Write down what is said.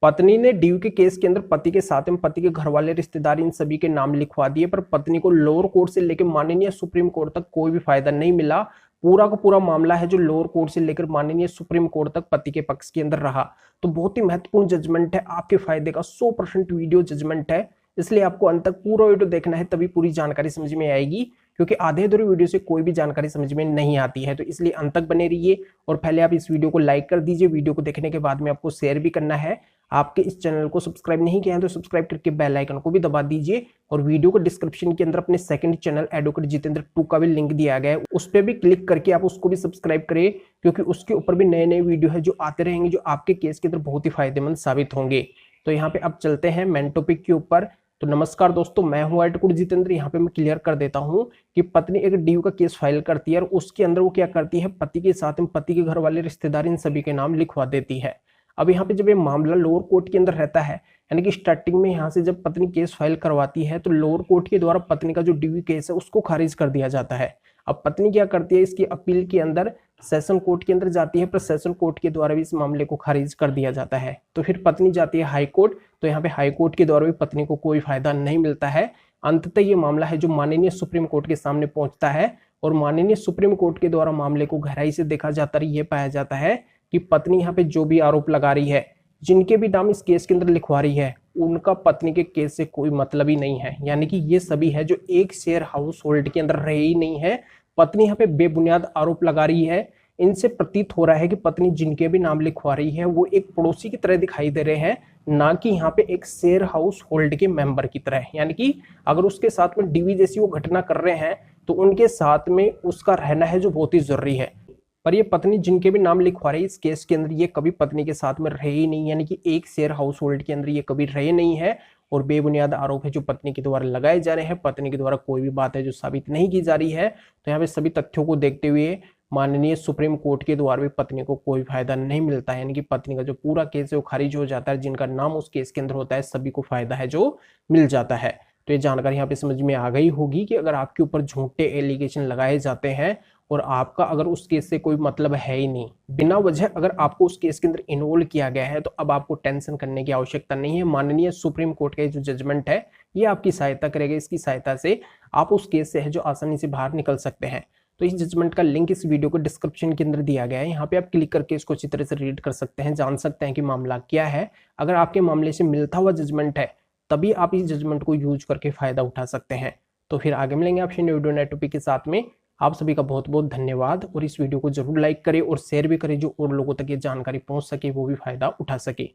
पत्नी ने ड्यू के केस के अंदर पति के साथ में पति के घर वाले, रिश्तेदार, इन सभी के नाम लिखवा दिए, पर पत्नी को लोअर कोर्ट से लेकर माननीय सुप्रीम कोर्ट तक कोई भी फायदा नहीं मिला। पूरा का पूरा मामला है जो लोअर कोर्ट से लेकर माननीय सुप्रीम कोर्ट तक पति के पक्ष के अंदर रहा। तो बहुत ही महत्वपूर्ण जजमेंट है, आपके फायदे का 100% वीडियो जजमेंट है, इसलिए आपको अंत तक पूरा वीडियो देखना है, तभी पूरी जानकारी समझ में आएगी, क्योंकि आधे अधूरे वीडियो से कोई भी जानकारी समझ में नहीं आती है। तो इसलिए अंत तक बने रहिए और पहले आप इस वीडियो को लाइक कर दीजिए। वीडियो को देखने के बाद में आपको शेयर भी करना है। आपके इस चैनल को सब्सक्राइब नहीं किया है तो सब्सक्राइब करके बेल आइकन को भी दबा दीजिए, और वीडियो को डिस्क्रिप्शन के अंदर अपने सेकंड चैनल एडवोकेट जितेंद्र 2 का भी लिंक दिया गया है, उस पर भी क्लिक करके आप उसको भी सब्सक्राइब करिए, क्योंकि उसके ऊपर भी नए नए वीडियो है जो आते रहेंगे, जो आपके केस के अंदर बहुत ही फायदेमंद साबित होंगे। तो यहाँ पे अब चलते हैं मेन टॉपिक के ऊपर। तो नमस्कार दोस्तों, मैं हूं एडवोकेट जितेंद्र। यहाँ पे मैं क्लियर कर देता हूं कि पत्नी एक ड्यू का केस फाइल करती है और उसके अंदर वो क्या करती है, पति के साथ में पति के घर वाले, रिश्तेदार, इन सभी के नाम लिखवा देती है। अब यहाँ पे जब ये मामला लोअर कोर्ट के अंदर रहता है, यानी कि स्टार्टिंग में यहाँ से जब पत्नी केस फाइल करवाती है तो लोअर कोर्ट के द्वारा पत्नी का जो ड्यू केस है उसको खारिज कर दिया जाता है। अब पत्नी क्या करती है, इसकी अपील के अंदर सेशन कोर्ट के अंदर जाती है, पर सेशन कोर्ट के द्वारा भी इस मामले को खारिज कर दिया जाता है। तो फिर पत्नी जाती है हाई कोर्ट, तो यहाँ पे हाई कोर्ट के द्वारा भी पत्नी को कोई फायदा नहीं मिलता है। अंततः ये मामला है जो माननीय सुप्रीम कोर्ट के सामने पहुंचता है, और माननीय सुप्रीम कोर्ट के द्वारा मामले को गहराई से देखा जाता है। ये पाया जाता है कि पत्नी यहाँ पे जो भी आरोप लगा रही है, जिनके भी नाम इस केस के अंदर लिखवा रही है, उनका पत्नी के केस से कोई मतलब ही नहीं है। यानी कि ये सभी है जो एक शेयर हाउस होल्ड के अंदर रहे ही नहीं है। पत्नी यहाँ पे बेबुनियाद आरोप लगा रही है। इनसे प्रतीत हो रहा है कि पत्नी जिनके भी नाम लिखवा रही है वो एक पड़ोसी की तरह दिखाई दे रहे हैं, ना कि यहाँ पे एक शेयर हाउस होल्ड के मेंबर की तरह। यानी कि अगर उसके साथ में डीवी जैसी वो घटना कर रहे हैं तो उनके साथ में उसका रहना है जो बहुत ही जरूरी है। पर ये पत्नी जिनके भी नाम लिखवा रही है इस केस के अंदर, ये कभी पत्नी के साथ में रहे ही नहीं, यानी कि एक शेयर हाउस होल्ड के अंदर ये कभी रहे नहीं है। और बेबुनियाद आरोप है जो पत्नी के द्वारा लगाए जा रहे हैं, पत्नी के द्वारा कोई भी बात है जो साबित नहीं की जा रही है। तो यहाँ पे सभी तथ्यों को देखते हुए माननीय सुप्रीम कोर्ट के द्वारा भी पत्नी को कोई फायदा नहीं मिलता है, यानी कि पत्नी का जो पूरा केस है वो खारिज हो जाता है। जिनका नाम उस केस के अंदर होता है सभी को फायदा है जो मिल जाता है। तो ये जानकारी यहाँ पे समझ में आ गई होगी कि अगर आपके ऊपर झूठे एलिगेशन लगाए जाते हैं और आपका अगर उस केस से कोई मतलब है ही नहीं, बिना वजह अगर आपको उस केस के अंदर इन्वॉल्व किया गया है, तो अब आपको टेंशन करने की आवश्यकता नहीं है। माननीय सुप्रीम कोर्ट का जो जजमेंट है ये आपकी सहायता करेगा। इसकी सहायता से आप उस केस से है जो आसानी से बाहर निकल सकते हैं। तो इस जजमेंट का लिंक इस वीडियो को डिस्क्रिप्शन के अंदर दिया गया है, यहाँ पे आप क्लिक करके इसको अच्छी तरह से रीड कर सकते हैं, जान सकते हैं कि मामला क्या है। अगर आपके मामले से मिलता हुआ जजमेंट है तभी आप इस जजमेंट को यूज करके फायदा उठा सकते हैं। तो फिर आगे मिलेंगे आपसे नए वीडियो नए टॉपिक के साथ में। आप सभी का बहुत बहुत धन्यवाद, और इस वीडियो को जरूर लाइक करें और शेयर भी करें, जो और लोगों तक ये जानकारी पहुंच सके, वो भी फायदा उठा सके।